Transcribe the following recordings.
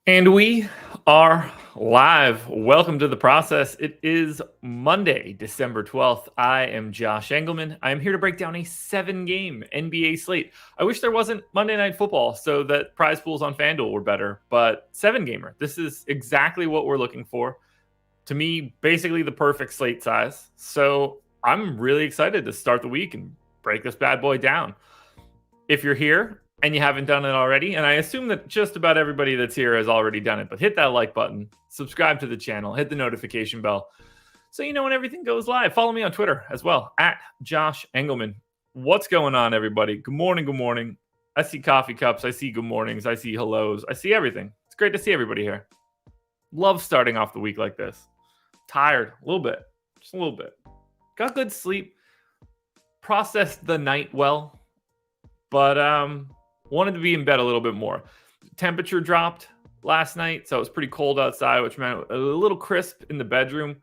And we are live. Welcome to the process. It is Monday, December 12th. I am Josh Engleman. I am here to break down a 7-game NBA slate. I wish there wasn't Monday Night Football so that prize pools on FanDuel were better, but 7-gamer. This is exactly what we're looking for. To me, basically the perfect slate size. So I'm really excited to start the week and break this bad boy down. If you're here and you haven't done it already, and I assume that just about everybody that's here has already done it, but hit that like button, subscribe to the channel, hit the notification bell so you know when everything goes live. Follow me on Twitter as well, at Josh Engleman. What's going on, everybody? Good morning, good morning. I see coffee cups, I see good mornings, I see hellos, I see everything. It's great to see everybody here. Love starting off the week like this. Tired, a little bit, just a little bit. Got good sleep, processed the night well, but wanted to be in bed a little bit more. Temperature dropped last night, so it was pretty cold outside, which meant a little crisp in the bedroom.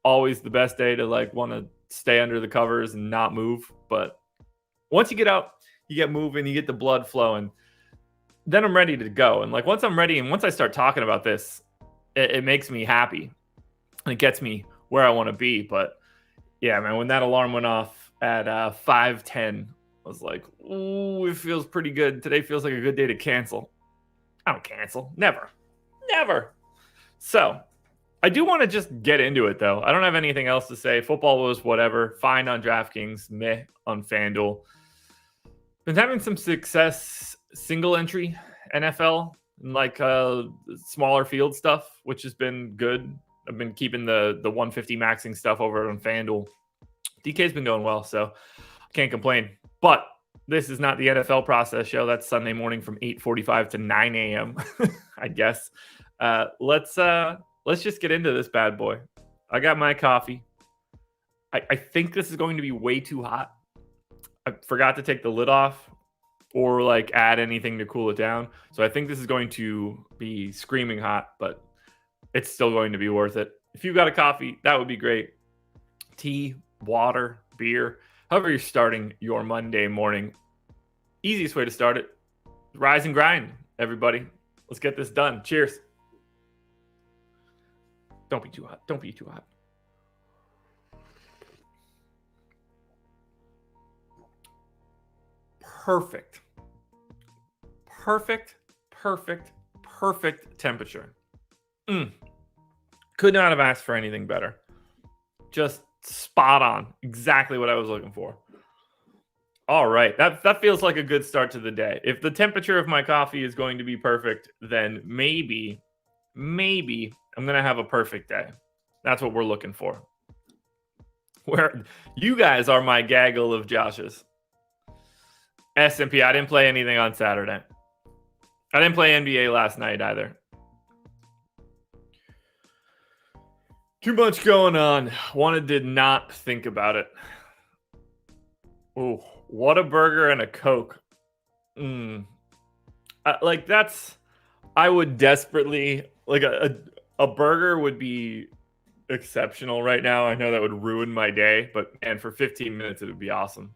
Always the best day to want to stay under the covers and not move. But once you get out, you get moving, you get the blood flowing, then I'm ready to go. And once I'm ready and once I start talking about this, it makes me happy. And it gets me where I want to be. But yeah, man, when that alarm went off at 5:10, I was like, ooh, it feels pretty good. Today feels like a good day to cancel. I don't cancel. Never. So I do want to just get into it, though. I don't have anything else to say. Football was whatever. Fine on DraftKings. Meh on FanDuel. Been having some success single entry NFL and smaller field stuff, which has been good. I've been keeping the 150 maxing stuff over on FanDuel. DK's been going well, so can't complain. But this is not the NFL process show. That's Sunday morning from 8:45 to 9 a.m., I guess. Let's just get into this bad boy. I got my coffee. I think this is going to be way too hot. I forgot to take the lid off or add anything to cool it down. So I think this is going to be screaming hot, but it's still going to be worth it. If you've got a coffee, that would be great. Tea, water, beer, however you're starting your Monday morning. Easiest way to start it. Rise and grind, everybody. Let's get this done. Cheers. Don't be too hot. Don't be too hot. Perfect temperature. Could not have asked for anything better. Just spot on. Exactly what I was looking for. All right. That feels like a good start to the day. If the temperature of my coffee is going to be perfect, then maybe I'm going to have a perfect day. That's what we're looking for. Where you guys are my gaggle of Joshes. S&P, I didn't play anything on Saturday. I didn't play NBA last night either. Too much going on. Wanted to not think about it. Oh, what a burger and a Coke. I would desperately, a burger would be exceptional right now. I know that would ruin my day, but man, for 15 minutes, it would be awesome.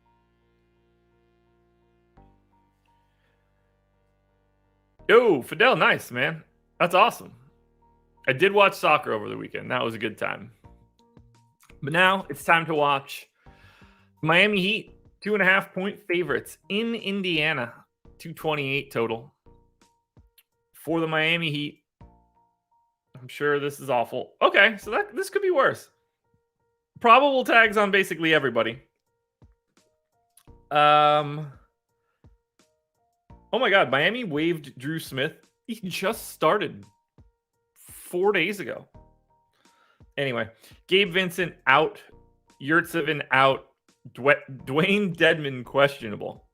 Yo, Fidel, nice, man. That's awesome. I did watch soccer over the weekend. That was a good time. But now it's time to watch Miami Heat, 2.5-point favorites in Indiana, 228 total. For the Miami Heat, I'm sure this is awful. Okay, so this could be worse. Probable tags on basically everybody. Oh my God, Miami waived Drew Smith. He just started 4 days ago. Anyway, Gabe Vincent out, Yurtseven out, Dwayne Dedmon questionable.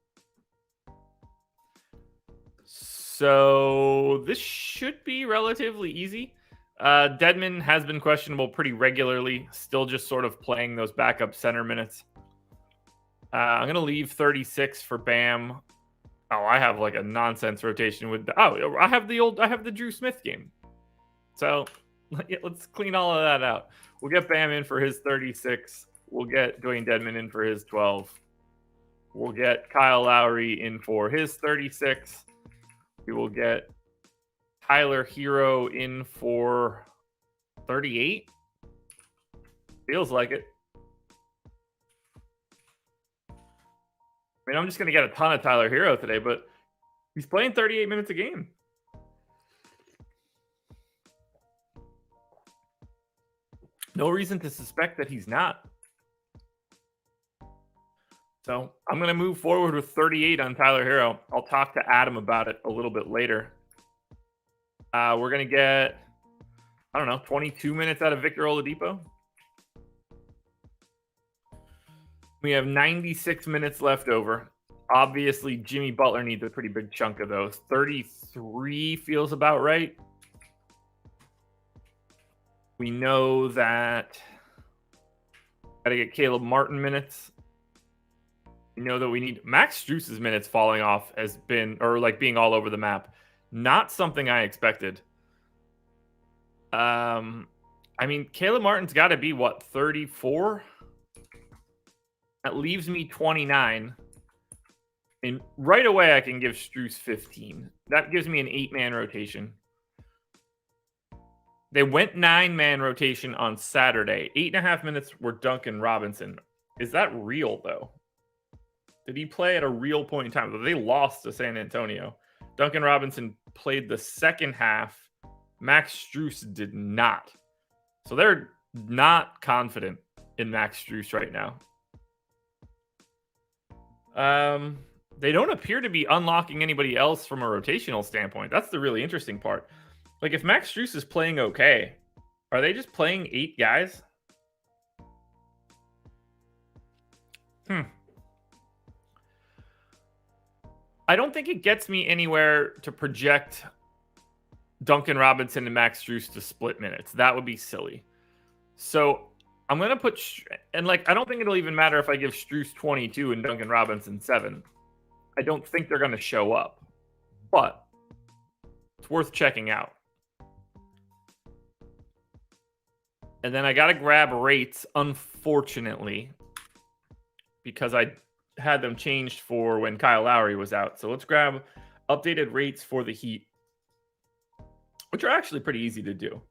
So this should be relatively easy. Dedmon has been questionable pretty regularly, still just sort of playing those backup center minutes. I'm going to leave 36 for Bam. Oh, I have a nonsense rotation with I have the Drew Smith game. So let's clean all of that out. We'll get Bam in for his 36. We'll get Dwayne Dedmon in for his 12. We'll get Kyle Lowry in for his 36. We will get Tyler Hero in for 38. Feels like it. I mean, I'm just going to get a ton of Tyler Hero today, but he's playing 38 minutes a game. No reason to suspect that he's not. So I'm going to move forward with 38 on Tyler Hero. I'll talk to Adam about it a little bit later. We're going to get, 22 minutes out of Victor Oladipo. We have 96 minutes left over. Obviously, Jimmy Butler needs a pretty big chunk of those. 33 feels about right. We know that got to get Caleb Martin minutes. We know that we need Max Strus's minutes falling off has been, or like being all over the map. Not something I expected. I mean, Caleb Martin's got to be, 34? That leaves me 29. And right away, I can give Strus 15. That gives me an 8-man rotation. They went 9-man rotation on Saturday. 8.5 minutes were Duncan Robinson. Is that real, though? Did he play at a real point in time? They lost to San Antonio. Duncan Robinson played the second half. Max Strus did not. So they're not confident in Max Strus right now. They don't appear to be unlocking anybody else from a rotational standpoint. That's the really interesting part. Like, if Max Strus is playing okay, are they just playing 8 guys? I don't think it gets me anywhere to project Duncan Robinson and Max Strus to split minutes. That would be silly. So I'm going to put, and like, I don't think it'll even matter if I give Strus 22 and Duncan Robinson 7. I don't think they're going to show up, but it's worth checking out. And then I got to grab rates, unfortunately, because I had them changed for when Kyle Lowry was out. So let's grab updated rates for the Heat, which are actually pretty easy to do.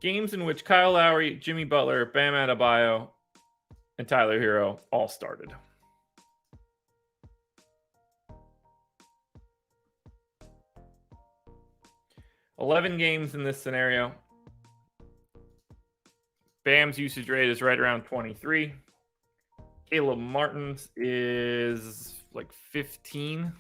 Games in which Kyle Lowry, Jimmy Butler, Bam Adebayo, and Tyler Hero all started. $11 games in this scenario. Bam's usage rate is right around 23. Caleb Martin's is like 15.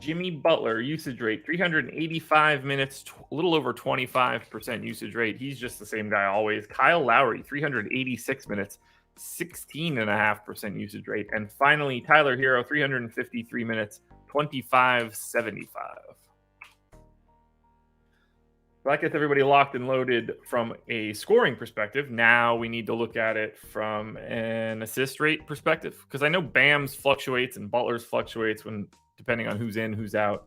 Jimmy Butler, usage rate, 385 minutes, a little over 25% usage rate. He's just the same guy always. Kyle Lowry, 386 minutes, 16.5% usage rate. And finally, Tyler Hero, 353 minutes, 25.75. That gets everybody locked and loaded from a scoring perspective. Now we need to look at it from an assist rate perspective, because I know Bam's fluctuates and Butler's fluctuates when depending on who's in, who's out.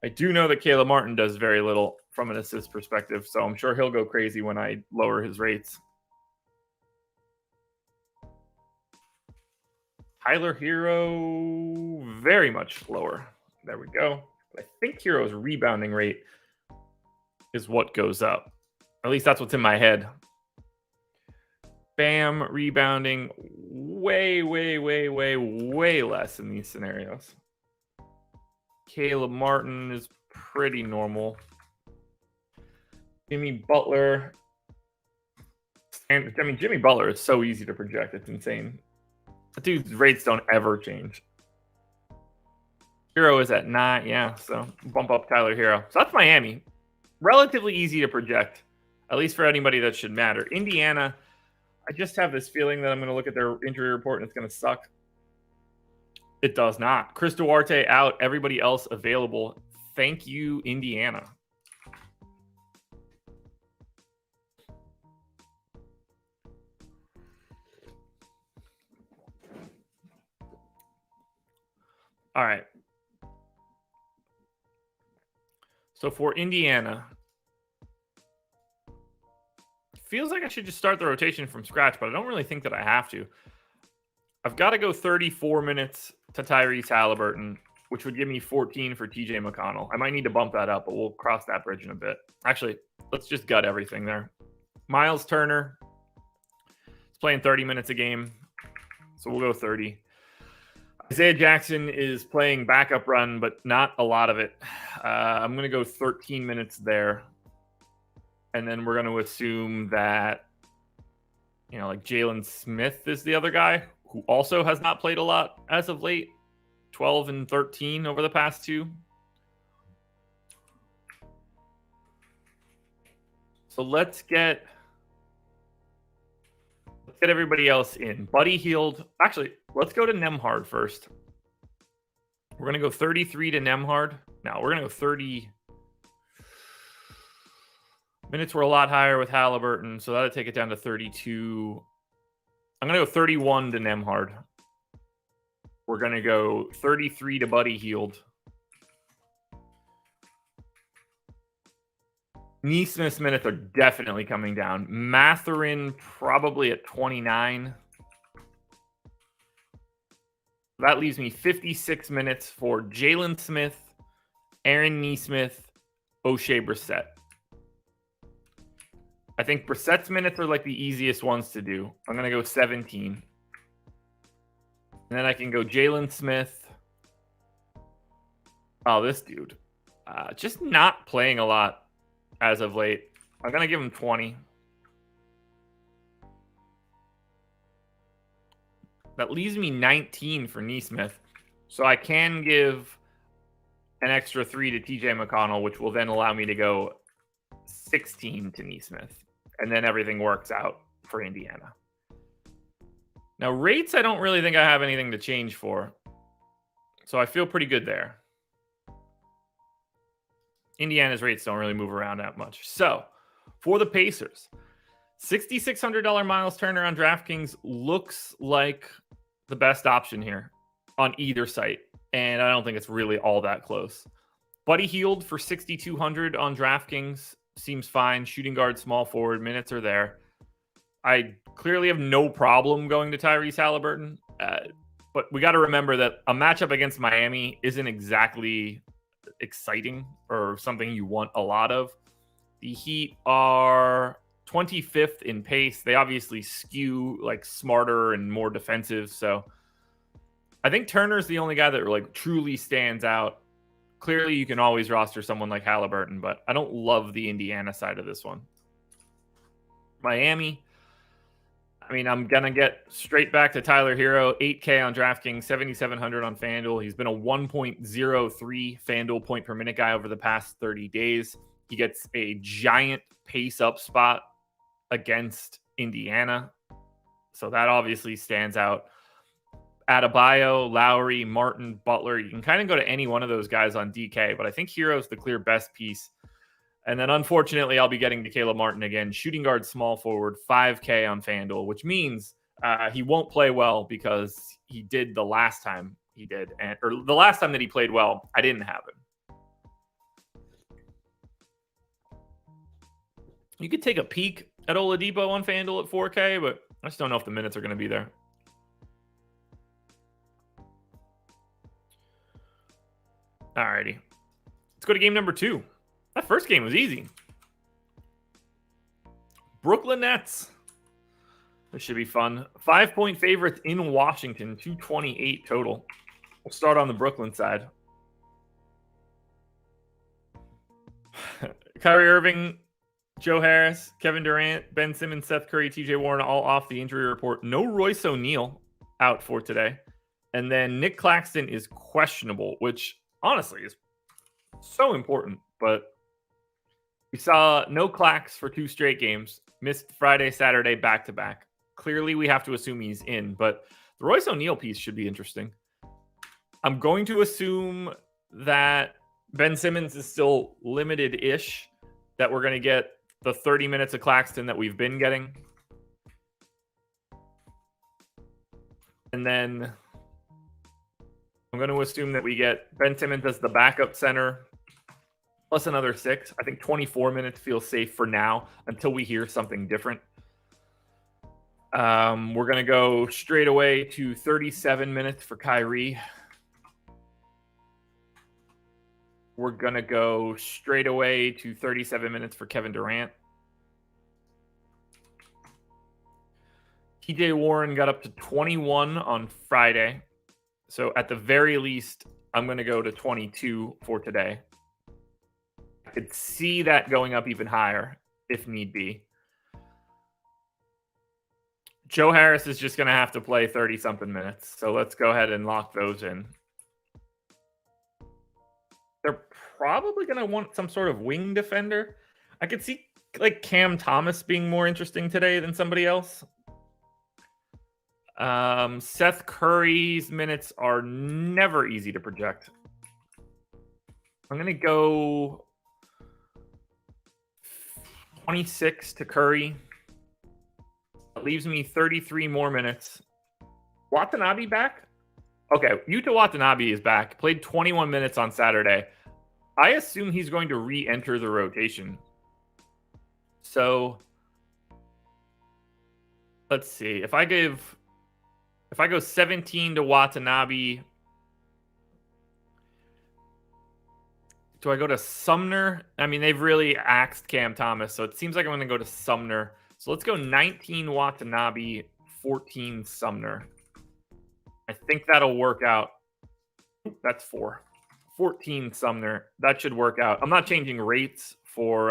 I do know that Caleb Martin does very little from an assist perspective, so I'm sure he'll go crazy when I lower his rates. Tyler Hero, very much lower. There we go. But I think Hero's rebounding rate is what goes up. At least that's what's in my head. Bam rebounding way less in these scenarios. Caleb Martin is pretty normal. Jimmy Butler. And I mean, Jimmy Butler is so easy to project. It's insane. That dude's rates don't ever change. Hero is at 9. Yeah, so bump up Tyler Hero. So that's Miami. Relatively easy to project, at least for anybody that should matter. Indiana, I just have this feeling that I'm going to look at their injury report and it's going to suck. It does not. Chris Duarte out. Everybody else available. Thank you, Indiana. All right. So for Indiana, feels like I should just start the rotation from scratch, but I don't really think that I have to. I've got to go 34 minutes to Tyrese Halliburton. which would give me 14 for TJ McConnell. I might need to bump that up, but we'll cross that bridge in a bit. Actually, let's just gut everything there. Miles Turner is playing 30 minutes a game, so we'll go 30. Isaiah Jackson is playing backup run, but not a lot of it. I'm going to go 13 minutes there. And then we're going to assume that, like Jalen Smith is the other guy who also has not played a lot as of late. 12 and 13 over the past two. So let's get everybody else in. Buddy Hield. Actually, let's go to Nembhard first. We're going to go 33 to Nembhard. Now, we're going to go 30. Minutes were a lot higher with Halliburton, so that'll take it down to 32. I'm going to go 31 to Nembhard. We're going to go 33 to Buddy Hield. Neesmith's minutes are definitely coming down. Mathurin probably at 29. That leaves me 56 minutes for Jalen Smith, Aaron Neesmith, O'Shea Brissett. I think Brissett's minutes are like the easiest ones to do. I'm going to go 17. And then I can go Jalen Smith. Oh, this dude. Just not playing a lot as of late. I'm going to give him 20. That leaves me 19 for Neesmith. So I can give an extra 3 to TJ McConnell, which will then allow me to go 16 to Neesmith. And then everything works out for Indiana. Now, rates, I don't really think I have anything to change for. So I feel pretty good there. Indiana's rates don't really move around that much. So, for the Pacers, $6,600 Miles Turner on DraftKings looks like the best option here on either site. And I don't think it's really all that close. Buddy Hield for $6,200 on DraftKings seems fine. Shooting guard, small forward, minutes are there. I clearly have no problem going to Tyrese Halliburton. But we got to remember that a matchup against Miami isn't exactly exciting or something you want a lot of. The Heat are 25th in pace. They obviously skew like smarter and more defensive. So I think Turner's the only guy that like truly stands out. Clearly, you can always roster someone like Halliburton, but I don't love the Indiana side of this one. Miami. I mean, I'm going to get straight back to Tyler Hero, 8K on DraftKings, 7,700 on FanDuel. He's been a 1.03 FanDuel point per minute guy over the past 30 days. He gets a giant pace up spot against Indiana. So that obviously stands out. Adebayo, Lowry, Martin, Butler. You can kind of go to any one of those guys on DK, but I think Hero's the clear best piece. And then, unfortunately, I'll be getting to Caleb Martin again. Shooting guard, small forward, 5K on FanDuel, which means he won't play well because he did the last time he did. Or the last time that he played well, I didn't have him. You could take a peek at Oladipo on FanDuel at 4K, but I just don't know if the minutes are going to be there. Alrighty. Let's go to game number 2. That first game was easy. Brooklyn Nets. This should be fun. 5-point favorites in Washington, 228 total. We'll start on the Brooklyn side. Kyrie Irving, Joe Harris, Kevin Durant, Ben Simmons, Seth Curry, TJ Warren, all off the injury report. No Royce O'Neal out for today. And then Nick Claxton is questionable, which honestly is so important. But we saw no Clax for 2 straight games. Missed Friday, Saturday, back-to-back. Clearly, we have to assume he's in. But the Royce O'Neal piece should be interesting. I'm going to assume that Ben Simmons is still limited-ish, that we're going to get the 30 minutes of Claxton that we've been getting. And then I'm going to assume that we get Ben Simmons as the backup center, plus another 6. I think 24 minutes feels safe for now until we hear something different. We're going to go straight away to 37 minutes for Kyrie. We're going to go straight away to 37 minutes for Kevin Durant. TJ Warren got up to 21 on Friday. So at the very least, I'm going to go to 22 for today. I could see that going up even higher if need be. Joe Harris is just going to have to play 30-something minutes. So let's go ahead and lock those in. They're probably going to want some sort of wing defender. I could see like Cam Thomas being more interesting today than somebody else. Seth Curry's minutes are never easy to project. I'm going to go 26 to Curry. That leaves me 33 more minutes. Watanabe back? Okay, Yuta Watanabe is back. Played 21 minutes on Saturday. I assume he's going to re-enter the rotation. So, let's see. If I go 17 to Watanabe, do I go to Sumner? I mean, they've really axed Cam Thomas, so it seems like I'm going to go to Sumner. So let's go 19 Watanabe, 14 Sumner. I think that'll work out. That's 4. 14 Sumner. That should work out. I'm not changing rates for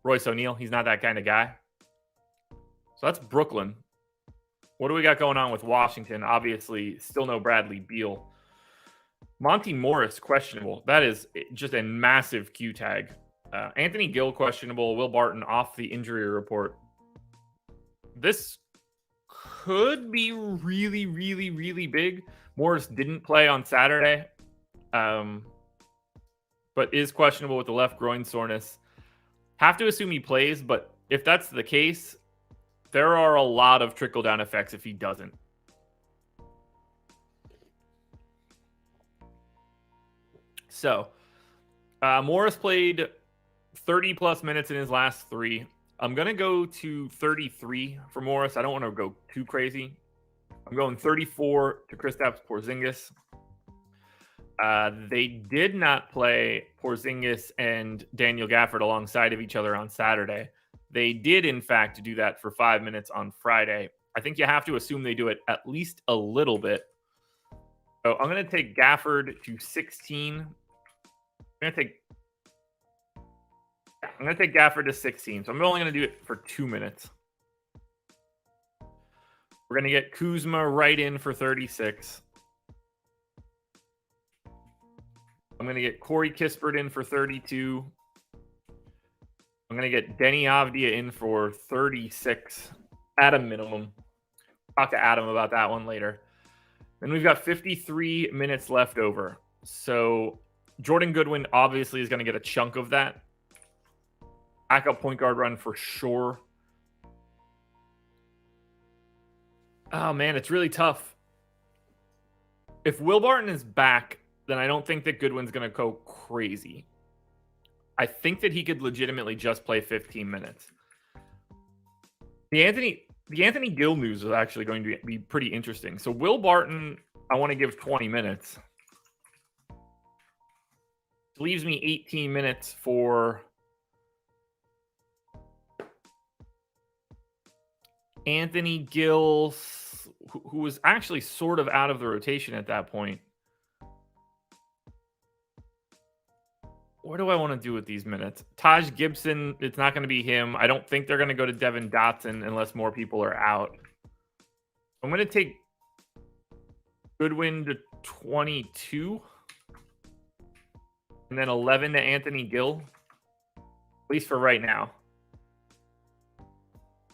Royce O'Neal. He's not that kind of guy. So that's Brooklyn. What do we got going on with Washington? Obviously, still no Bradley Beal. Monty Morris, questionable. That is just a massive Q tag. Anthony Gill, questionable. Will Barton off the injury report. This could be really, really, really big. Morris didn't play on Saturday, but is questionable with the left groin soreness. Have to assume he plays, but if that's the case, there are a lot of trickle-down effects if he doesn't. So, Morris played 30-plus minutes in his last 3. I'm going to go to 33 for Morris. I don't want to go too crazy. I'm going 34 to Kristaps Porzingis. They did not play Porzingis and Daniel Gafford alongside of each other on Saturday. They did, in fact, do that for 5 minutes on Friday. I think you have to assume they do it at least a little bit. So I'm going to take Gafford to 16. I'm going to take Gafford to 16. So I'm only going to do it for 2 minutes. We're going to get Kuzma right in for 36. I'm going to get Corey Kispert in for 32. I'm going to get Denny Avdia in for 36 at a minimum. Talk to Adam about that one later. Then we've got 53 minutes left over. So Jordan Goodwin obviously is going to get a chunk of that. Backup point guard run for sure. Oh, man, it's really tough. If Will Barton is back, then I don't think that Goodwin's going to go crazy. I think that he could legitimately just play 15 minutes. The Anthony Gill news is actually going to be pretty interesting. So Will Barton, I want to give 20 minutes. Leaves me 18 minutes for Anthony Gill, who was actually sort of out of the rotation at that point. What do I want to do with these minutes? Taj Gibson, it's not going to be him. I don't think they're going to go to Devin Dotson unless more people are out. I'm going to take Goodwin to 22. And then 11 to Anthony Gill. At least for right now.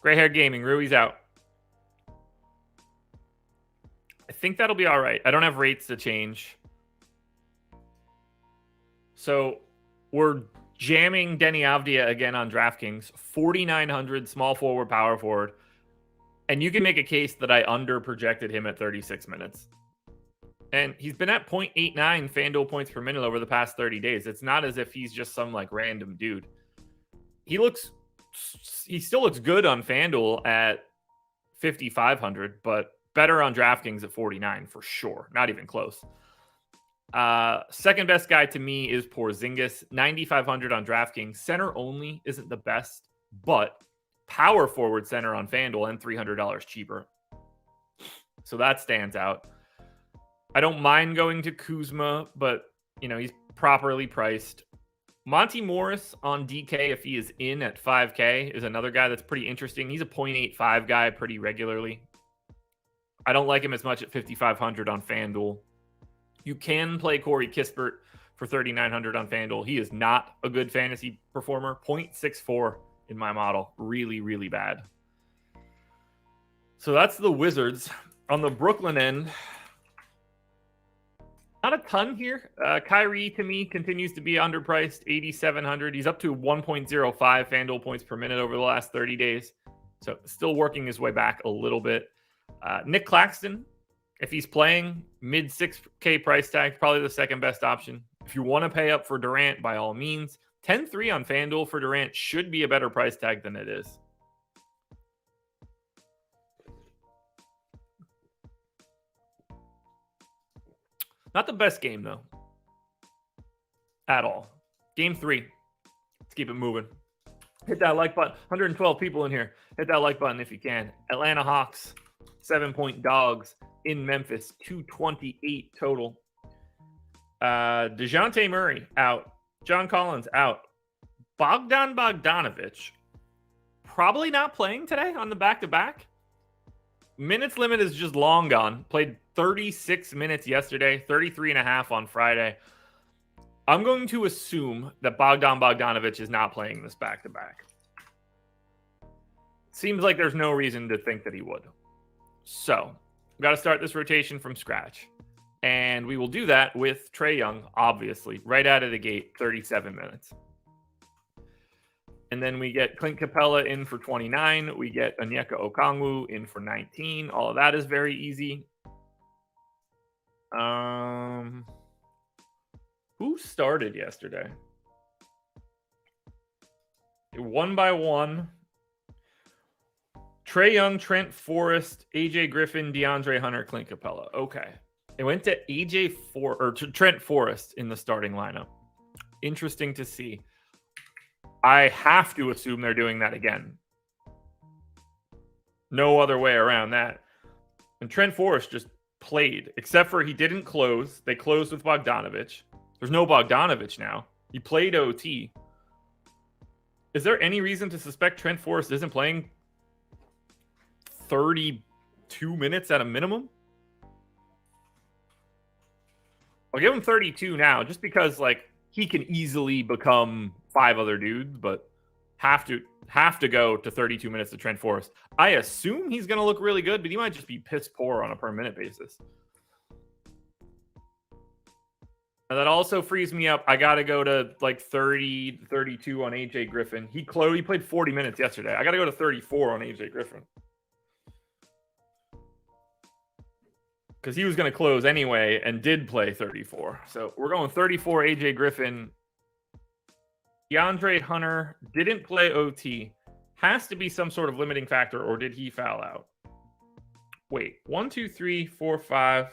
Gray Hair Gaming, Rui's out. I think that'll be all right. I don't have rates to change. So we're jamming Denny Avdia again on DraftKings. 4,900, small forward, power forward. And you can make a case that I under-projected him at 36 minutes. And he's been at 0.89 FanDuel points per minute over the past 30 days. It's not as if he's just some like random dude. He still looks good on FanDuel at 5,500, but better on DraftKings at 49 for sure. Not even close. Second best guy to me is Porzingis, 9,500 on DraftKings. Center only isn't the best, but power forward center on FanDuel and $300 cheaper. So that stands out. I don't mind going to Kuzma, but he's properly priced. Monty Morris on DK, if he is in at 5K, is another guy that's pretty interesting. He's a 0.85 guy pretty regularly. I don't like him as much at 5,500 on FanDuel. You can play Corey Kispert for 3,900 on FanDuel. He is not a good fantasy performer. 0.64 in my model. Really, really bad. So that's the Wizards. On the Brooklyn end, not a ton here. Kyrie, to me, continues to be underpriced, 8,700. He's up to 1.05 FanDuel points per minute over the last 30 days. So still working his way back a little bit. Nick Claxton, if he's playing, mid 6K price tag, probably the second best option. If you want to pay up for Durant, by all means. 10-3 on FanDuel for Durant should be a better price tag than it is. Not the best game, though. At all. Game 3. Let's keep it moving. Hit that like button. 112 people in here. Hit that like button if you can. Atlanta Hawks, 7-point dogs in Memphis. 228 total. DeJounte Murray out. John Collins out. Bogdan Bogdanović probably not playing today on the back-to-back. Minutes limit is just long gone. Played 36 minutes yesterday, 33 and a half on Friday. I'm going to assume that Bogdan Bogdanović is not playing this back-to-back. Seems like there's no reason to think that he would. So, we've got to start this rotation from scratch. And we will do that with Trae Young, obviously, right out of the gate, 37 minutes. And then we get Clint Capella in for 29. We get Onyeka Okongwu in for 19. All of that is very easy. Who started yesterday? One by one. Trae Young, Trent Forrest, AJ Griffin, DeAndre Hunter, Clint Capella. Okay. It went to to Trent Forrest in the starting lineup. Interesting to see. I have to assume they're doing that again. No other way around that. And Trent Forrest just played, except for he didn't close. They closed with Bogdanović. There's no Bogdanović now. He played OT. Is there any reason to suspect Trent Forrest isn't playing 32 minutes at a minimum? I'll give him 32 now, just because he can easily become 5 other dudes, but have to go to 32 minutes to Trent Forrest. I assume he's going to look really good, but he might just be piss poor on a per minute basis. And that also frees me up. I got to go to 30, 32 on AJ Griffin. He played 40 minutes yesterday. I got to go to 34 on AJ Griffin. Because he was going to close anyway and did play 34. So we're going 34 AJ Griffin. DeAndre Hunter didn't play OT. Has to be some sort of limiting factor, or did he foul out? Wait, 1, 2, 3, 4, 5.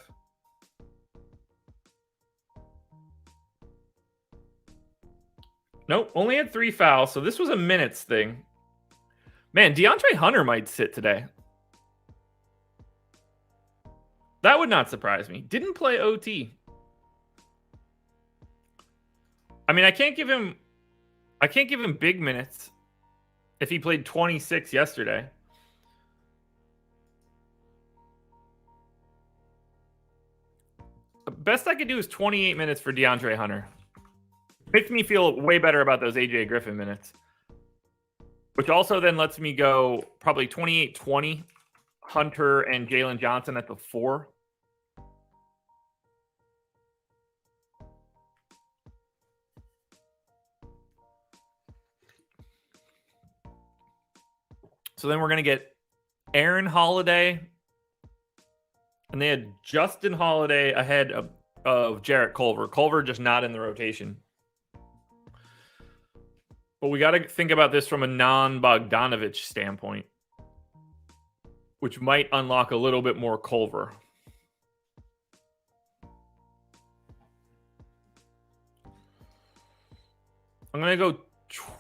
Nope, only had 3 fouls, so this was a minutes thing. Man, DeAndre Hunter might sit today. That would not surprise me. Didn't play OT. I mean, I can't give him big minutes if he played 26 yesterday. The best I could do is 28 minutes for DeAndre Hunter. Makes me feel way better about those AJ Griffin minutes. Which also then lets me go probably 28-20, Hunter and Jalen Johnson at the 4. So then we're going to get Aaron Holiday. And they had Justin Holiday ahead of Jarrett Culver. Culver just not in the rotation. But we got to think about this from a non-Bogdanović standpoint, which might unlock a little bit more Culver. I'm going to go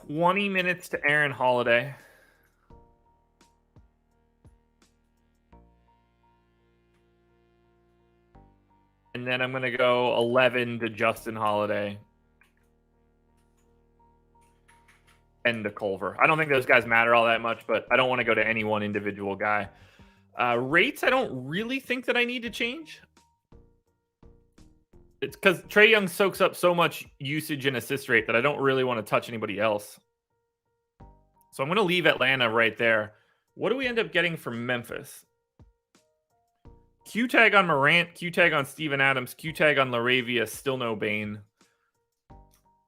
20 minutes to Aaron Holiday. And then I'm going to go 11 to Justin Holiday. And to Culver. I don't think those guys matter all that much, but I don't want to go to any one individual guy. Rates, I don't really think that I need to change. It's because Trae Young soaks up so much usage and assist rate that I don't really want to touch anybody else. So I'm going to leave Atlanta right there. What do we end up getting from Memphis? Q-tag on Morant, Q-tag on Steven Adams, Q-tag on LaRavia, still no Bane.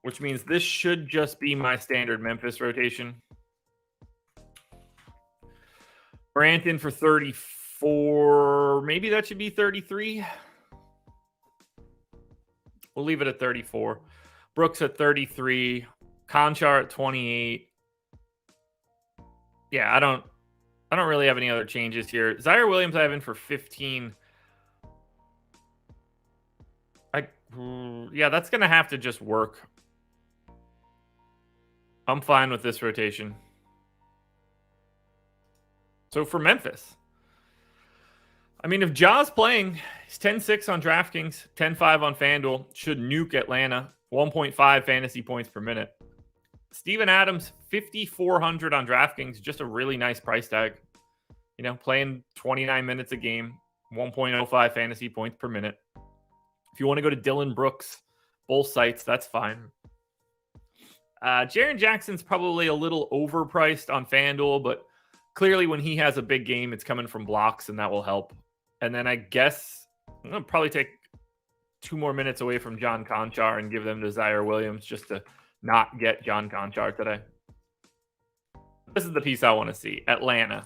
Which means this should just be my standard Memphis rotation. Morant in for 34. Maybe that should be 33. We'll leave it at 34. Brooks at 33. Conchar at 28. Yeah, I don't really have any other changes here. Zaire Williams I have in for 15. Yeah, that's going to have to just work. I'm fine with this rotation. So for Memphis, I mean, if Ja's playing, he's 10-6 on DraftKings, 10-5 on FanDuel, should nuke Atlanta, 1.5 fantasy points per minute. Steven Adams, 5,400 on DraftKings, just a really nice price tag. You know, playing 29 minutes a game, 1.05 fantasy points per minute. If you want to go to Dylan Brooks, both sites, that's fine. Jaren Jackson's probably a little overpriced on FanDuel, but clearly when he has a big game, it's coming from blocks, and that will help. And then I guess I'm going to probably take 2 more minutes away from John Conchar and give them to Zaire Williams just to not get John Conchar today. This is the piece I want to see. Atlanta.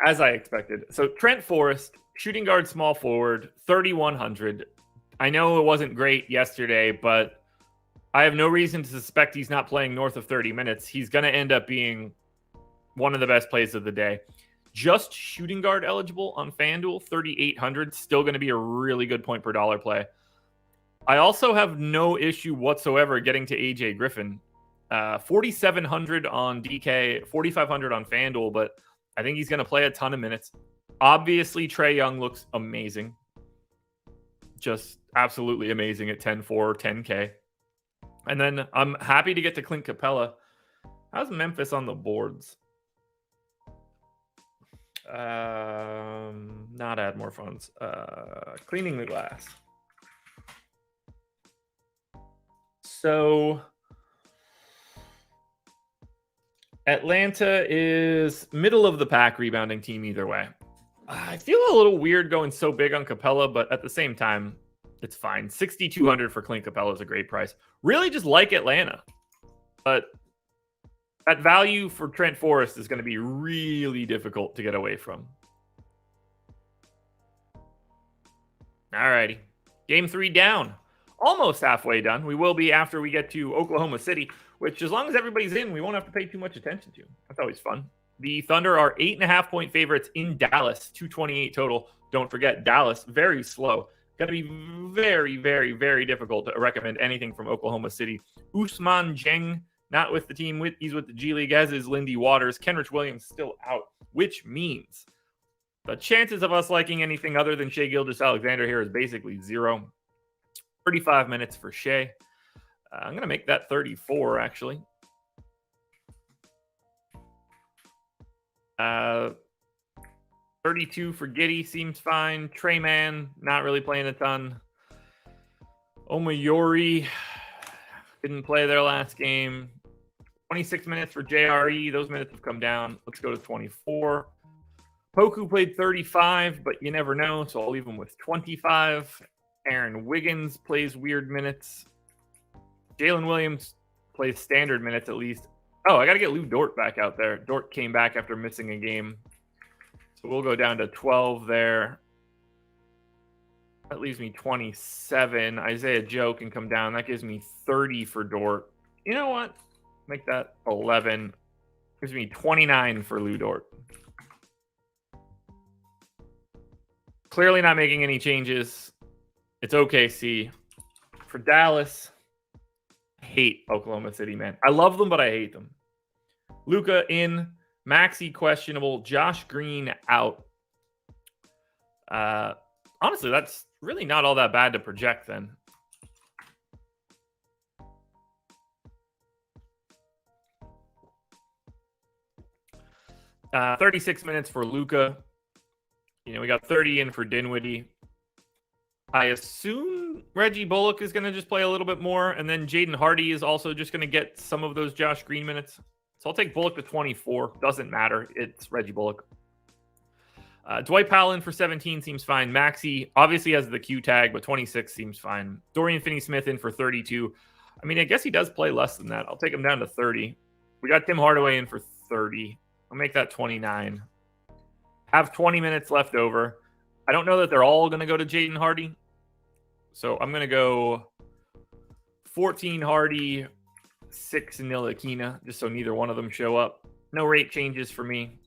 As I expected. So Trent Forrest, shooting guard, small forward, 3,100. I know it wasn't great yesterday, but I have no reason to suspect he's not playing north of 30 minutes. He's going to end up being one of the best plays of the day. Just shooting guard eligible on FanDuel, 3,800. Still going to be a really good point per dollar play. I also have no issue whatsoever getting to AJ Griffin. 4,700 on DK, 4,500 on FanDuel, but I think he's going to play a ton of minutes. Obviously, Trae Young looks amazing. Just absolutely amazing at 10-4, 10K. And then I'm happy to get to Clint Capella. How's Memphis on the boards? Not add more funds. Cleaning the glass. So Atlanta is middle of the pack rebounding team either way. I feel a little weird going so big on Capella, but at the same time, it's fine. 6,200 for Clint Capella is a great price. Really just like Atlanta. But that value for Trent Forrest is going to be really difficult to get away from. All righty. Game 3 down. Almost halfway done. We will be after we get to Oklahoma City, which as long as everybody's in, we won't have to pay too much attention to. That's always fun. The Thunder are 8.5-point favorites in Dallas, 228 total. Don't forget, Dallas, very slow. Going to be very, very, very difficult to recommend anything from Oklahoma City. Ousmane Dieng, not with the team. He's with the G League, as is Lindy Waters. Kenrich Williams still out, which means the chances of us liking anything other than Shai Gilgeous-Alexander here is basically 0. 35 minutes for Shai. I'm going to make that 34, actually. 32 for Giddey seems fine. Trey Man, not really playing a ton. Omoyori didn't play their last game. 26 minutes for JRE. Those minutes have come down. Let's go to 24. Poku played 35, but you never know, so I'll leave him with 25. Aaron Wiggins plays weird minutes. Jalen Williams plays standard minutes at least. Oh, I got to get Lou Dort back out there. Dort came back after missing a game. So we'll go down to 12 there. That leaves me 27. Isaiah Joe can come down. That gives me 30 for Dort. You know what? Make that 11. Gives me 29 for Lou Dort. Clearly not making any changes. It's OKC. For Dallas, hate Oklahoma City, man. I love them, but I hate them. Luka in, Maxey questionable, Josh Green out. Honestly, that's really not all that bad to project then. Uh, 36 minutes for Luka. We got 30 in for Dinwiddie. I assume Reggie Bullock is going to just play a little bit more, and then Jaden Hardy is also just going to get some of those Josh Green minutes. So I'll take Bullock to 24. Doesn't matter. It's Reggie Bullock. Dwight Powell in for 17 seems fine. Maxey obviously has the Q tag, but 26 seems fine. Dorian Finney-Smith in for 32. I mean, I guess he does play less than that. I'll take him down to 30. We got Tim Hardaway in for 30. I'll make that 29. Have 20 minutes left over. I don't know that they're all going to go to Jaden Hardy. So I'm going to go 14 Hardy, 6 Ntilikina, just so neither one of them show up. No rate changes for me.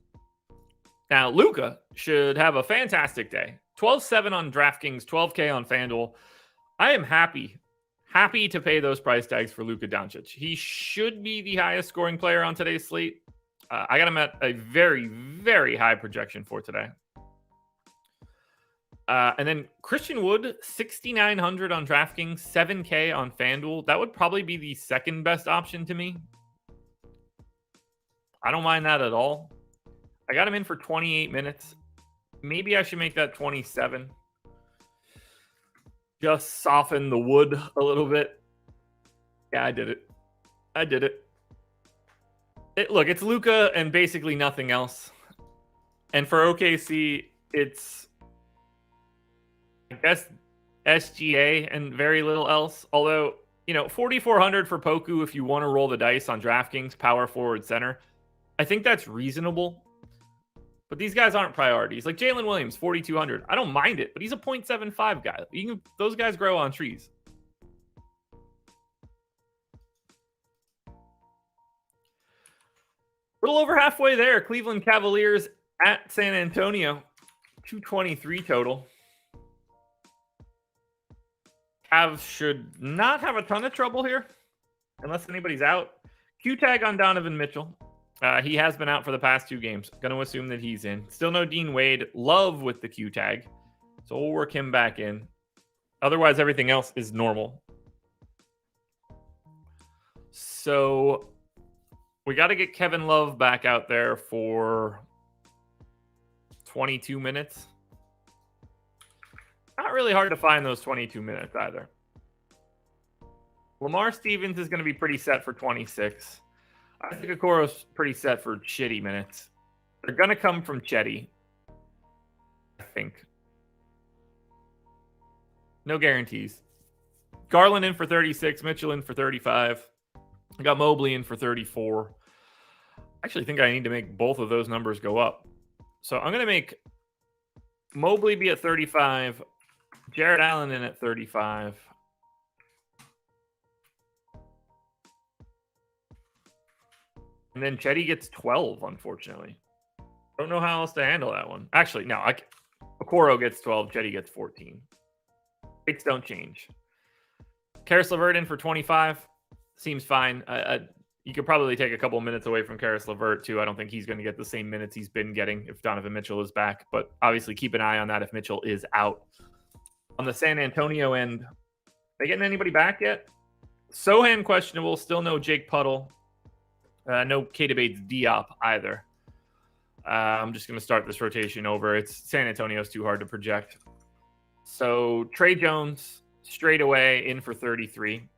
Now, Luka should have a fantastic day. 12-7 on DraftKings, 12K on FanDuel. I am happy to pay those price tags for Luka Doncic. He should be the highest scoring player on today's slate. I got him at a very, very high projection for today. And then Christian Wood, 6,900 on DraftKings, 7K on FanDuel. That would probably be the second best option to me. I don't mind that at all. I got him in for 28 minutes. Maybe I should make that 27. Just soften the wood a little bit. Yeah, I did it. Look, it's Luka and basically nothing else. And for OKC, it's, I guess, SGA and very little else. Although, 4,400 for Poku if you want to roll the dice on DraftKings, power forward center. I think that's reasonable. But these guys aren't priorities. Like Jalen Williams, 4,200. I don't mind it, but he's a 0.75 guy. Those guys grow on trees. A little over halfway there. Cleveland Cavaliers at San Antonio. 223 total. Cavs should not have a ton of trouble here, unless anybody's out. Q tag on Donovan Mitchell. He has been out for the past 2 games. Going to assume that he's in. Still no Dean Wade. Love with the Q tag. So we'll work him back in. Otherwise, everything else is normal. So we got to get Kevin Love back out there for 22 minutes. Not really hard to find those 22 minutes either. Lamar Stevens is going to be pretty set for 26. I think Okoro's pretty set for shitty minutes. They're going to come from Chetty, I think. No guarantees. Garland in for 36, Mitchell in for 35. I got Mobley in for 34. I actually think I need to make both of those numbers go up. So I'm going to make Mobley be at 35, Jared Allen in at 35. And then Chetty gets 12, unfortunately. Don't know how else to handle that one. Actually, no. Okoro gets 12, Chetty gets 14. Rates don't change. Karis LeVert in for 25. Seems fine. You could probably take a couple minutes away from Karis LeVert, too. I don't think he's going to get the same minutes he's been getting if Donovan Mitchell is back. But obviously, keep an eye on that if Mitchell is out. On the San Antonio end, they getting anybody back yet? Sohan questionable. Still no Jake Puddle. No Keita Bates-Diop either. I'm just going to start this rotation over. It's San Antonio's too hard to project. So Trey Jones straight away in for 33.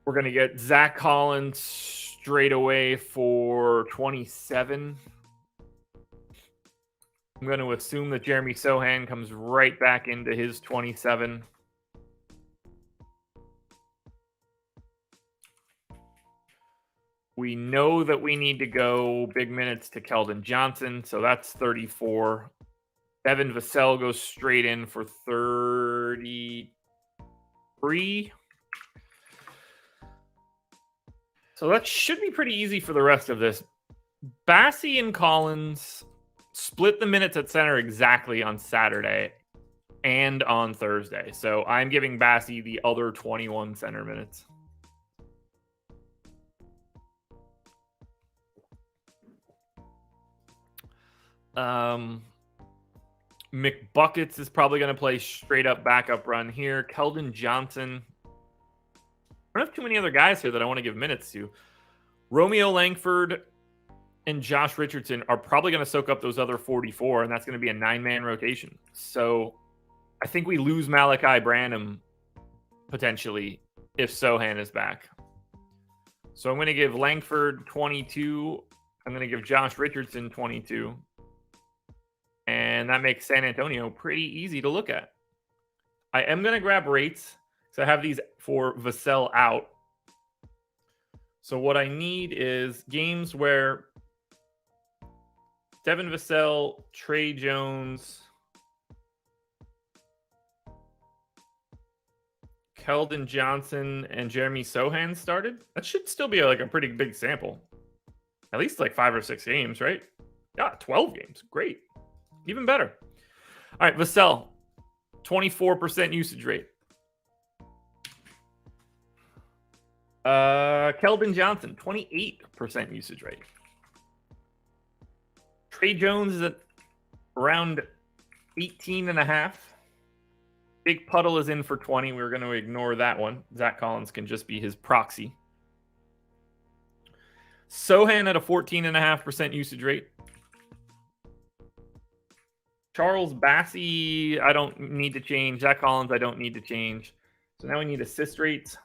We're going to get Zach Collins straight away for 27. I'm going to assume that Jeremy Sohan comes right back into his 27. We know that we need to go big minutes to Keldon Johnson, so that's 34. Devin Vassell goes straight in for 33. So that should be pretty easy for the rest of this. Bassey and Collins split the minutes at center exactly on Saturday. and on Thursday. So I'm giving Bassey the other 21 center minutes. McBuckets is probably going to play straight up backup run here. Keldon Johnson. I don't have too many other guys here that I want to give minutes to. Romeo Langford and Josh Richardson are probably going to soak up those other 44, and that's going to be a 9-man rotation. So I think we lose Malachi Branham potentially if Sohan is back. So I'm going to give Langford 22. I'm going to give Josh Richardson 22. And that makes San Antonio pretty easy to look at. I am going to grab rates. So I have these for Vassell out. So what I need is games where Devin Vassell, Trey Jones, Keldon Johnson, and Jeremy Sohan started. That should still be like a pretty big sample. At least like 5 or 6 games, right? Yeah, 12 games. Great. Even better. All right, Vassell, 24% usage rate. Keldon Johnson, 28% usage rate. Trey Jones is at around 18.5. Big Puddle is in for 20. We're going to ignore that one. Zach Collins can just be his proxy. Sohan at a 14.5% usage rate. Charles Bassey, I don't need to change. Zach Collins, I don't need to change. So now we need assist rates.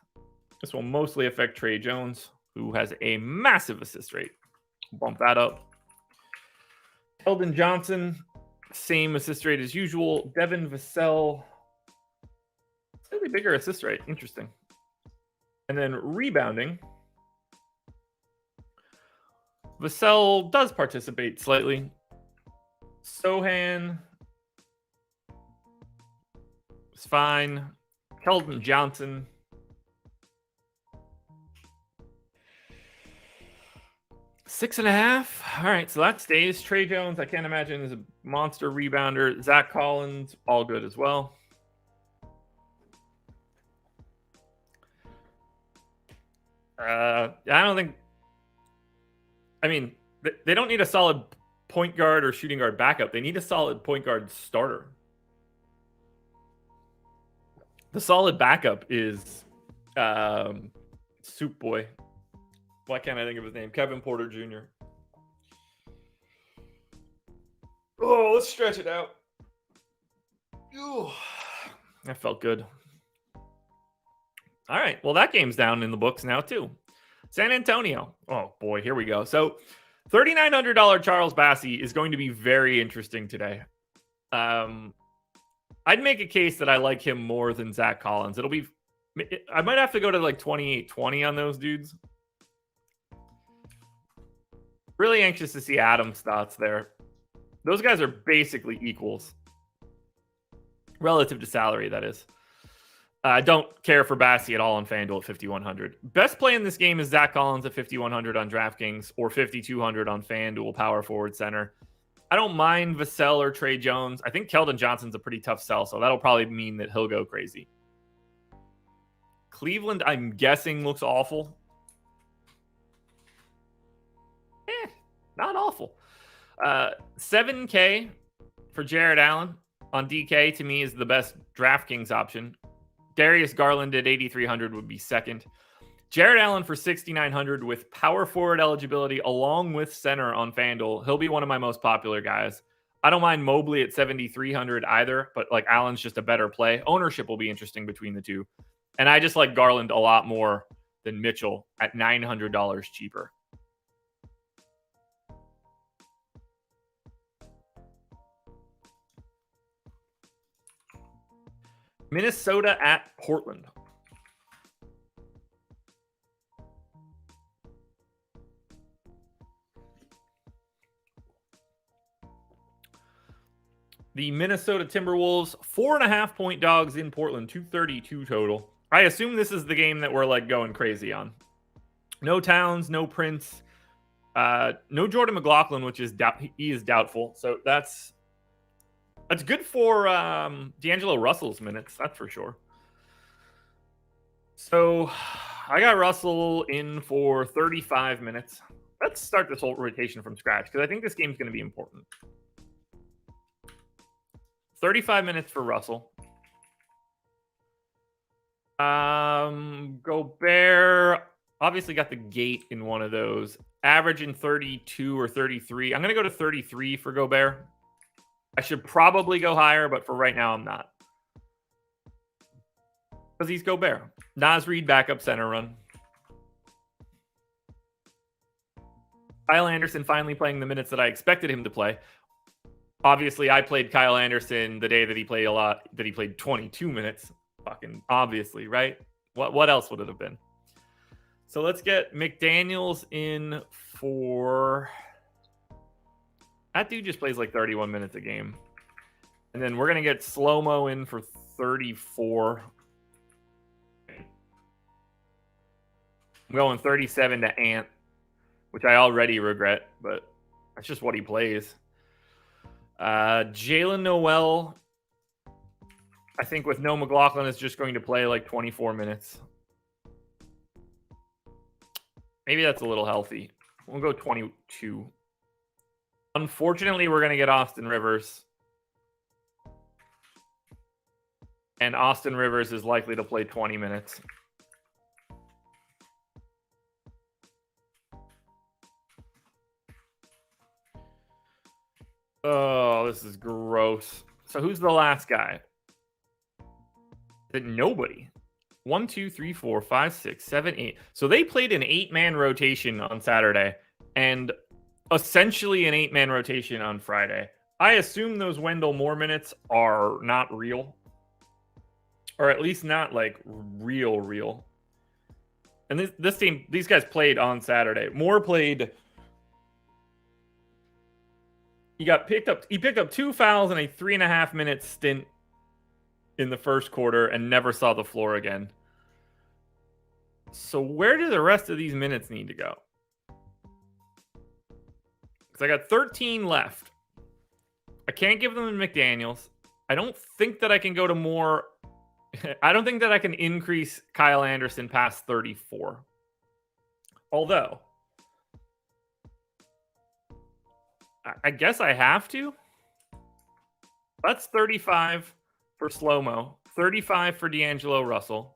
This will mostly affect Trey Jones, who has a massive assist rate. Bump that up. Keldon Johnson, same assist rate as usual. Devin Vassell, slightly bigger assist rate. Interesting. And then rebounding. Vassell does participate slightly. Sohan is fine. Keldon Johnson. Six and a half. All right, so that stays. Trey Jones, I can't imagine, is a monster rebounder. Zach Collins, all good as well. I don't think... I mean, they don't need a solid point guard or shooting guard backup. They need a solid point guard starter. The solid backup is Soup Boy. Why can't I think of his name? Kevin Porter Jr. Oh, let's stretch it out. Ooh, that felt good. All right. Well, that game's down in the books now, too. San Antonio. Oh, boy. Here we go. So $3,900 Charles Bassey is going to be very interesting today. I'd make a case that I like him more than Zach Collins. I might have to go to like 28-20 on those dudes. Really anxious to see Adam's thoughts there. Those guys are basically equals. Relative to salary, that is. I don't care for Bassey at all on FanDuel at 5,100. Best play in this game is Zach Collins at 5,100 on DraftKings or 5,200 on FanDuel Power Forward Center. I don't mind Vassell or Trey Jones. I think Keldon Johnson's a pretty tough sell, so that'll probably mean that he'll go crazy. Cleveland, I'm guessing, looks awful. Not awful. 7K for Jared Allen on DK, to me, is the best DraftKings option. Darius Garland at 8,300 would be second. Jared Allen for 6,900 with power forward eligibility along with center on FanDuel. He'll be one of my most popular guys. I don't mind Mobley at 7,300 either, but like Allen's just a better play. Ownership will be interesting between the two. And I just like Garland a lot more than Mitchell at $900 cheaper. Minnesota at Portland. The Minnesota Timberwolves, 4.5 point dogs in Portland, 232 total. I assume this is the game that we're like going crazy on. No Towns, no Prince, no Jordan McLaughlin, which is he is doubtful. So that's That's good for D'Angelo Russell's minutes, that's for sure. So I got Russell in for 35 minutes. Let's start this whole rotation from scratch because I think this game's going to be important. 35 minutes for Russell. Gobert obviously got the gate in one of those. Averaging 32 or 33. I'm going to go to 33 for Gobert. I should probably go higher, but for right now, I'm not. Because he's Gobert. Naz Reid backup center run. Kyle Anderson finally playing the minutes that I expected him to play. Obviously, I played Kyle Anderson the day that he played a lot, that he played 22 minutes. Fucking obviously, right? What else would it have been? So let's get McDaniels in for... That dude just plays like 31 minutes a game. And then we're going to get Slow-Mo in for 34. I'm going 37 to Ant, which I already regret, but that's just what he plays. Jalen Noel, I think with no McLaughlin, is just going to play like 24 minutes. Maybe that's a little healthy. We'll go 22. Unfortunately, we're going to get Austin Rivers. And Austin Rivers is likely to play 20 minutes. Oh, this is gross. So who's the last guy? Nobody. 1, 2, 3, 4, 5, 6, 7, 8. So they played an 8-man rotation on Saturday and essentially an 8-man rotation on Friday. I assume those Wendell Moore minutes are not real. Or at least not like real. And this team, these guys played on Saturday. Moore played... He picked up 2 fouls in a 3.5-minute stint in the first quarter and never saw the floor again. So where do the rest of these minutes need to go? Because I got 13 left. I can't give them to McDaniels. I don't think that I can go to more. I don't think that I can increase Kyle Anderson past 34. Although, I guess I have to. That's 35 for Slow-Mo, 35 for D'Angelo Russell,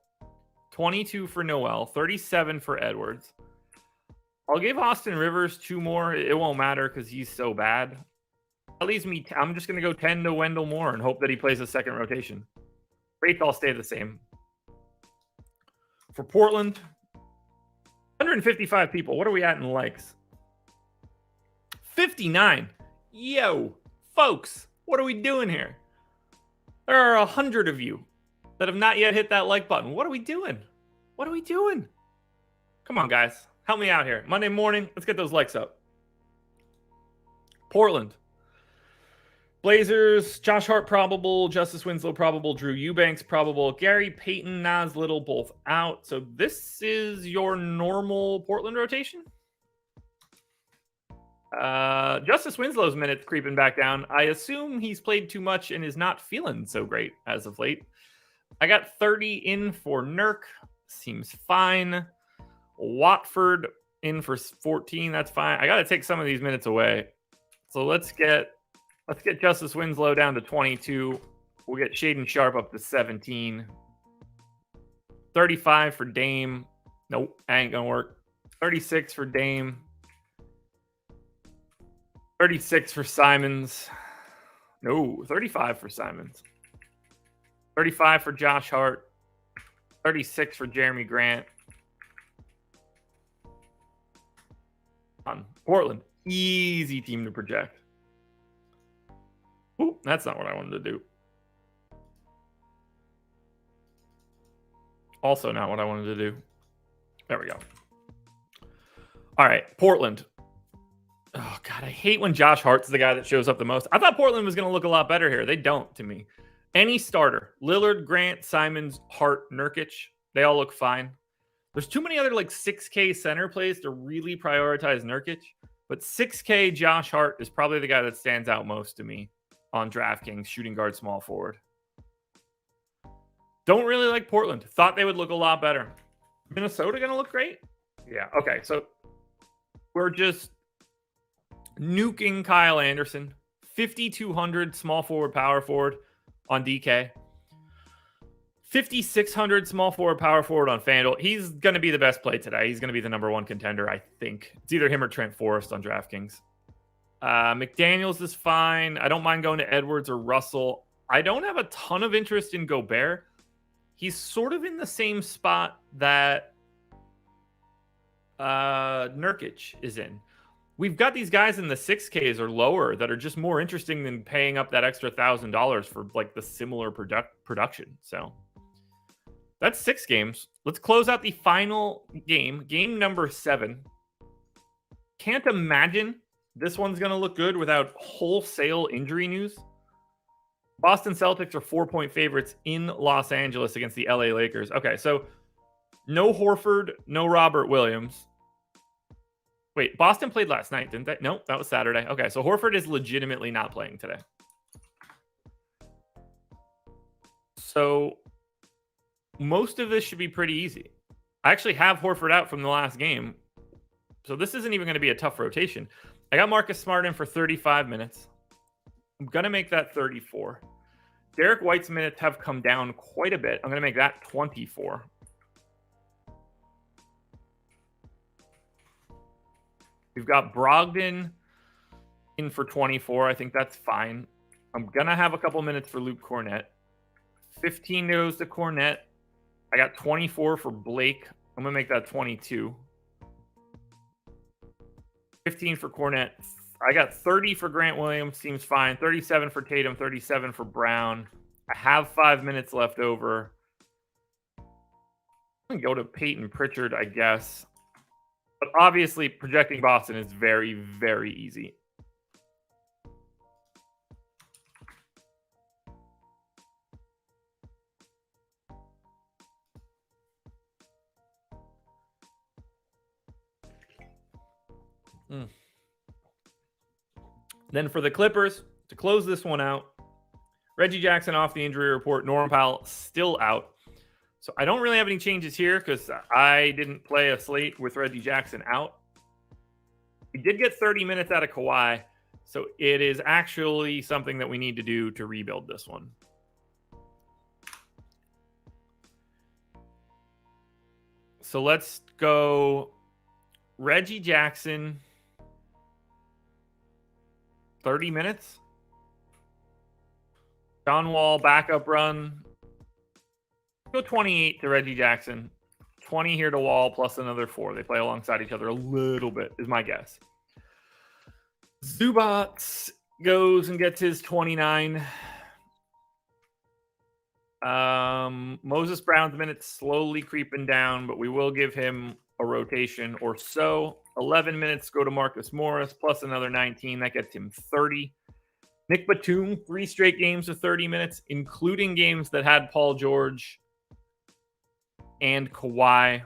22 for Noel, 37 for Edwards. I'll give Austin Rivers 2 more. It won't matter because he's so bad. That leaves me. I'm just going to go 10 to Wendell Moore and hope that he plays a second rotation. Rates all stay the same. For Portland, 155 people. What are we at in likes? 59. Yo, folks, what are we doing here? There are 100 of you that have not yet hit that like button. What are we doing? What are we doing? Come on, guys. Help me out here. Monday morning, let's get those likes up. Portland. Blazers, Josh Hart probable, Justice Winslow probable, Drew Eubanks probable, Gary Payton, Nas Little both out. So this is your normal Portland rotation? Justice Winslow's minutes creeping back down. I assume he's played too much and is not feeling so great as of late. I got 30 in for Nurk. Seems fine. Watford in for 14. That's fine. I got to take some of these minutes away. So let's get Justice Winslow down to 22. We'll get Shaden Sharp up to 17. 35 for Dame. Nope, ain't gonna work. 36 for Dame. 36 for Simons. No, 35 for Simons. 35 for Josh Hart. 36 for Jeremy Grant. On Portland. Easy team to project. Ooh, that's not what I wanted to do. Also not what I wanted to do. There we go. All right, Portland. Oh, God, I hate when Josh Hart's the guy that shows up the most. I thought Portland was going to look a lot better here. They don't, to me. Any starter. Lillard, Grant, Simons, Hart, Nurkic. They all look fine. There's too many other, like, 6K center plays to really prioritize Nurkic. But 6K Josh Hart is probably the guy that stands out most to me on DraftKings, shooting guard, small forward. Don't really like Portland. Thought they would look a lot better. Minnesota going to look great? Yeah. Okay. So we're just nuking Kyle Anderson. 5,200 small forward, power forward on DK. 5,600 small forward, power forward on FanDuel. He's going to be the best play today. He's going to be the number one contender, I think. It's either him or Trent Forrest on DraftKings. McDaniels is fine. I don't mind going to Edwards or Russell. I don't have a ton of interest in Gobert. He's sort of in the same spot that Nurkic is in. We've got these guys in the 6Ks or lower that are just more interesting than paying up that extra $1,000 for like the similar production. So that's 6 games. Let's close out the final game, game number 7. Can't imagine this one's going to look good without wholesale injury news. Boston Celtics are 4-point favorites in Los Angeles against the LA Lakers. Okay, so no Horford, no Robert Williams. Wait, Boston played last night, didn't they? No, that was Saturday. Okay, so Horford is legitimately not playing today. So most of this should be pretty easy. I actually have Horford out from the last game, so this isn't even going to be a tough rotation. I got Marcus Smart in for 35 minutes. I'm going to make that 34. Derek White's minutes have come down quite a bit. I'm going to make that 24. We've got Brogdon in for 24. I think that's fine. I'm going to have a couple minutes for Luke Cornett. 15 goes to Cornett. I got 24 for Blake. I'm going to make that 22. 15 for Cornett. I got 30 for Grant Williams. Seems fine. 37 for Tatum. 37 for Brown. I have 5 minutes left over. I'm going to go to Peyton Pritchard, I guess. But obviously, projecting Boston is very, very easy. Then for the Clippers, to close this one out, Reggie Jackson off the injury report. Norman Powell still out. So I don't really have any changes here because I didn't play a slate with Reggie Jackson out. We did get 30 minutes out of Kawhi, so it is actually something that we need to do to rebuild this one. So let's go Reggie Jackson, 30 minutes. John Wall backup run. Go 28 to Reggie Jackson. 20 here to Wall plus another 4. They play alongside each other a little bit, is my guess. Zubac goes and gets his 29. Moses Brown's minutes slowly creeping down, but we will give him a rotation or so. 11 minutes go to Marcus Morris plus another 19. That gets him 30. Nick Batum, 3 straight games of 30 minutes, including games that had Paul George and Kawhi.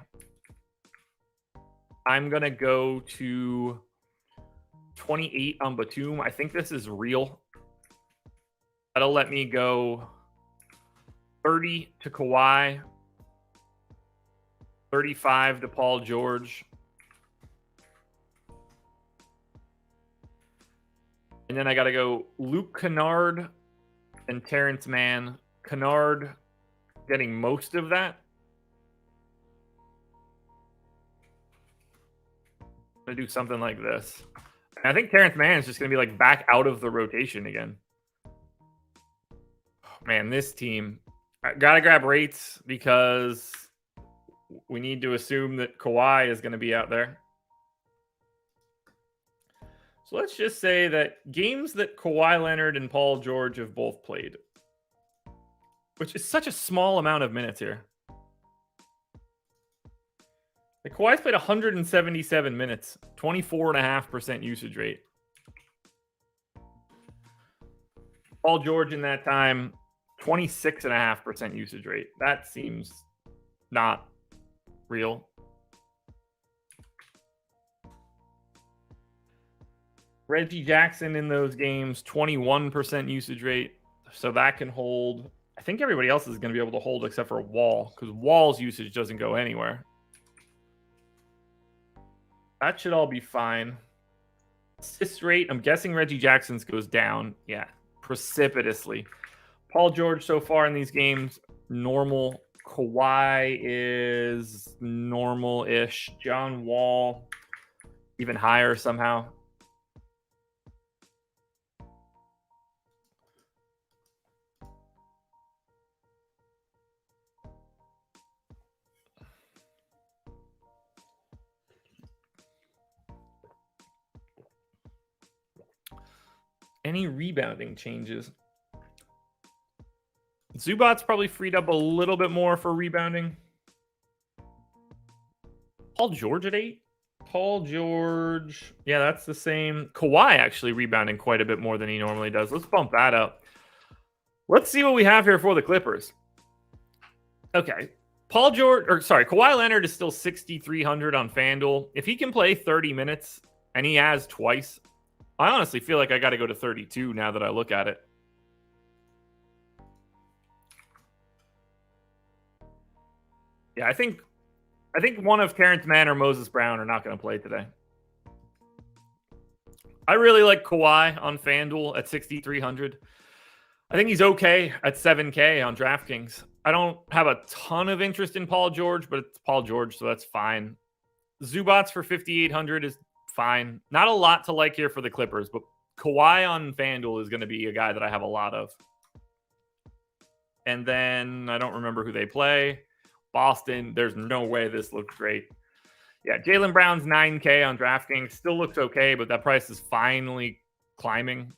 I'm going to go to 28 on Batum. I think this is real. That'll let me go 30 to Kawhi, 35 to Paul George. And then I got to go Luke Kennard and Terrence Mann. Kennard getting most of that. I'm going to do something like this. I think Terrence Mann is just going to be like back out of the rotation again. Man, this team. I got to grab rates because we need to assume that Kawhi is going to be out there. So let's just say that games that Kawhi Leonard and Paul George have both played, which is such a small amount of minutes here. Like Kawhi's played 177 minutes, 24.5% usage rate. Paul George in that time, 26.5% usage rate. That seems not real. Reggie Jackson in those games, 21% usage rate. So that can hold. I think everybody else is going to be able to hold except for Wall, because Wall's usage doesn't go anywhere. That should all be fine. Assist rate, I'm guessing Reggie Jackson's goes down. Yeah, precipitously. Paul George so far in these games, normal. Kawhi is normal-ish. John Wall, even higher somehow. Any rebounding changes? Zubac's probably freed up a little bit more for rebounding. Paul George at 8? Paul George. Yeah, that's the same. Kawhi actually rebounding quite a bit more than he normally does. Let's bump that up. Let's see what we have here for the Clippers. Okay. Kawhi Leonard is still 6,300 on FanDuel. If he can play 30 minutes, and he has twice, I honestly feel like I got to go to 32 now that I look at it. Yeah, I think one of Terrence Mann or Moses Brown are not going to play today. I really like Kawhi on FanDuel at 6,300. I think he's okay at 7K on DraftKings. I don't have a ton of interest in Paul George, but it's Paul George, so that's fine. Zubac's for 5,800 is fine. Not a lot to like here for the Clippers, but Kawhi on FanDuel is going to be a guy that I have a lot of. And then I don't remember who they play. Boston, there's no way this looks great. Yeah, Jaylen Brown's 9K on DraftKings. Still looks okay, but that price is finally climbing.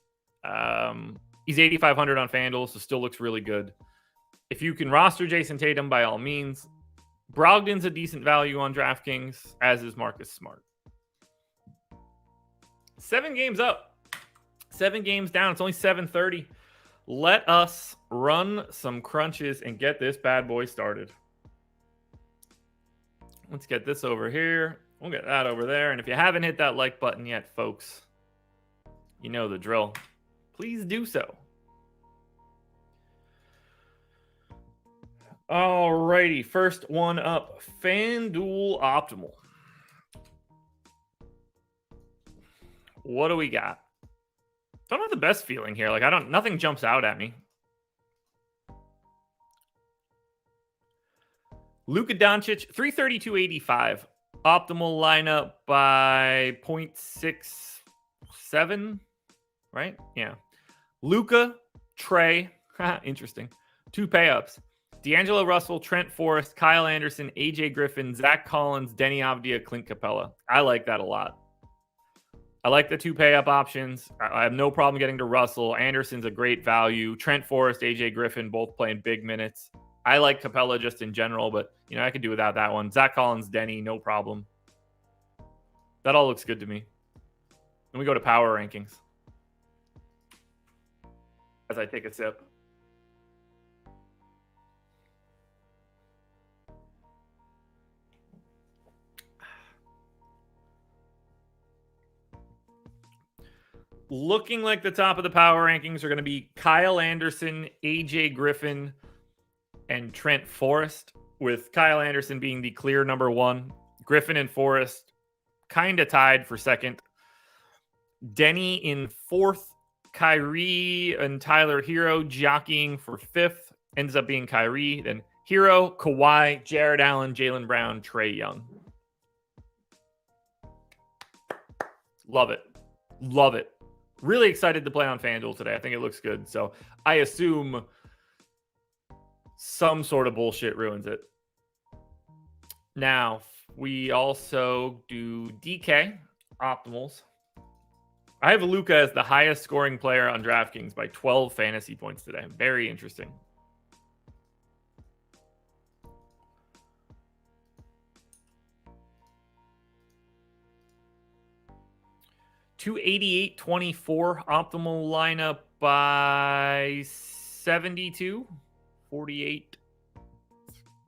He's 8,500 on FanDuel, so still looks really good. If you can roster Jason Tatum, by all means. Brogdon's a decent value on DraftKings, as is Marcus Smart. 7 games up. 7 games down. It's only 7:30. Let us run some crunches and get this bad boy started. Let's get this over here. We'll get that over there. And if you haven't hit that like button yet, folks, you know the drill. Please do so. Alrighty, first one up, FanDuel Optimal. What do we got? Don't have the best feeling here. Like nothing jumps out at me. Luka Doncic, 332.85. Optimal lineup by 0.67, right? Yeah. Luka, Trey, interesting. 2 pay-ups. D'Angelo Russell, Trent Forrest, Kyle Anderson, AJ Griffin, Zach Collins, Denny Avdia, Clint Capella. I like that a lot. I like the 2 pay-up options. I have no problem getting to Russell. Anderson's a great value. Trent Forrest, AJ Griffin, both playing big minutes. I like Capella just in general, but I could do without that one. Zach Collins, Denny, no problem. That all looks good to me. Then we go to power rankings. As I take a sip. Looking like the top of the power rankings are going to be Kyle Anderson, AJ Griffin, and Trent Forrest, with Kyle Anderson being the clear number 1. Griffin and Forrest kind of tied for 2nd. Denny in 4th. Kyrie and Tyler Hero jockeying for 5th. Ends up being Kyrie. Then Hero, Kawhi, Jared Allen, Jaylen Brown, Trae Young. Love it. Love it. Really excited to play on FanDuel today. I think it looks good. So I assume some sort of bullshit ruins it. Now, we also do DK optimals. I have Luka as the highest scoring player on DraftKings by 12 fantasy points today. Very interesting. $288.24 optimal lineup by 72. 48.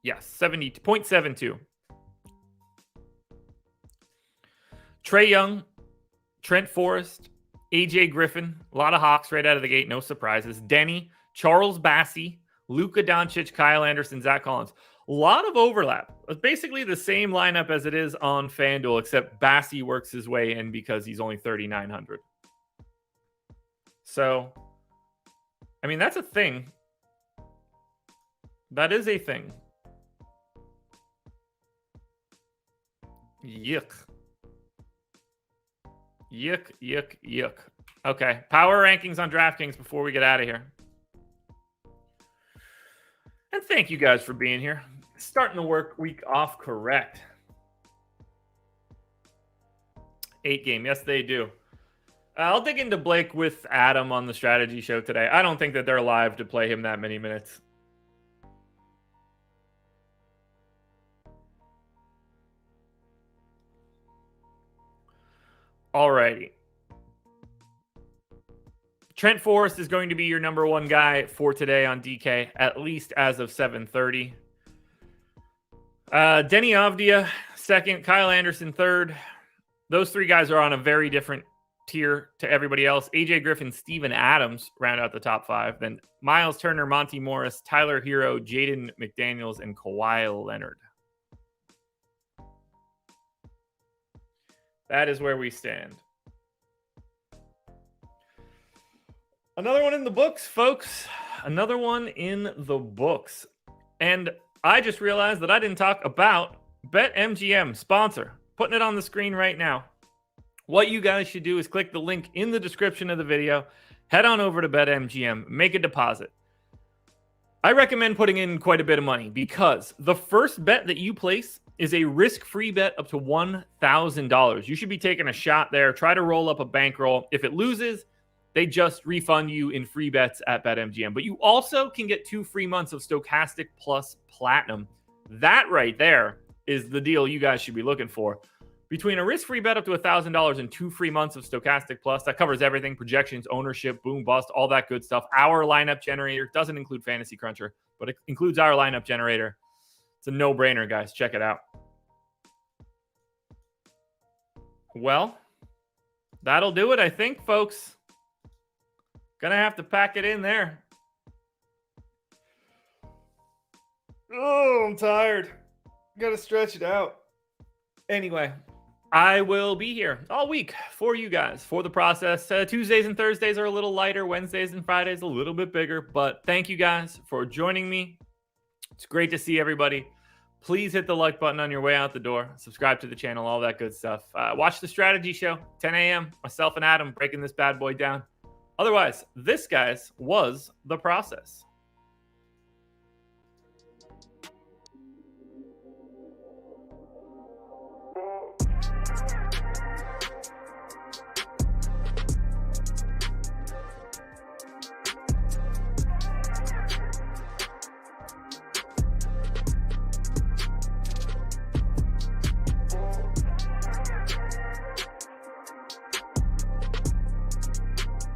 Yes, 70.72. Trae Young, Trent Forrest, AJ Griffin, a lot of Hawks right out of the gate, no surprises. Denny, Charles Bassey, Luka Doncic, Kyle Anderson, Zach Collins. A lot of overlap. It's basically the same lineup as it is on FanDuel, except Bassey works his way in because he's only 3,900. So, I mean, that's a thing. That is a thing. Yuck. Yuck, yuck, yuck. Okay, power rankings on DraftKings before we get out of here. And thank you guys for being here. Starting the work week off correct. 8 game. Yes, they do. I'll dig into Blake with Adam on the strategy show today. I don't think that they're live to play him that many minutes. Alrighty. Trent Forrest is going to be your number one guy for today on DK, at least as of 7:30. Denny Avdia, second. Kyle Anderson, third. Those 3 guys are on a very different tier to everybody else. AJ Griffin, Steven Adams round out the top 5. Then Miles Turner, Monty Morris, Tyler Hero, Jaden McDaniels, and Kawhi Leonard. That is where we stand. Another one in the books, folks. Another one in the books. And I just realized that I didn't talk about BetMGM, sponsor. Putting it on the screen right now. What you guys should do is click the link in the description of the video. Head on over to BetMGM. Make a deposit. I recommend putting in quite a bit of money because the first bet that you place is a risk-free bet up to $1,000. You should be taking a shot there. Try to roll up a bankroll. If it loses, they just refund you in free bets at BetMGM. But you also can get 2 free months of Stokastic Plus Platinum. That right there is the deal you guys should be looking for. Between a risk-free bet up to $1,000 and 2 free months of Stokastic Plus, that covers everything: projections, ownership, boom, bust, all that good stuff. Our lineup generator doesn't include Fantasy Cruncher, but it includes our lineup generator. It's a no-brainer, guys. Check it out. Well, that'll do it, I think, folks. Gonna have to pack it in there. Oh, I'm tired. Gotta stretch it out. Anyway, I will be here all week for you guys for the process. Tuesdays and Thursdays are a little lighter. Wednesdays and Fridays a little bit bigger. But thank you guys for joining me. It's great to see everybody. Please hit the like button on your way out the door. Subscribe to the channel, all that good stuff. Watch the strategy show, 10 a.m. Myself and Adam breaking this bad boy down. Otherwise, this, guys, was the process.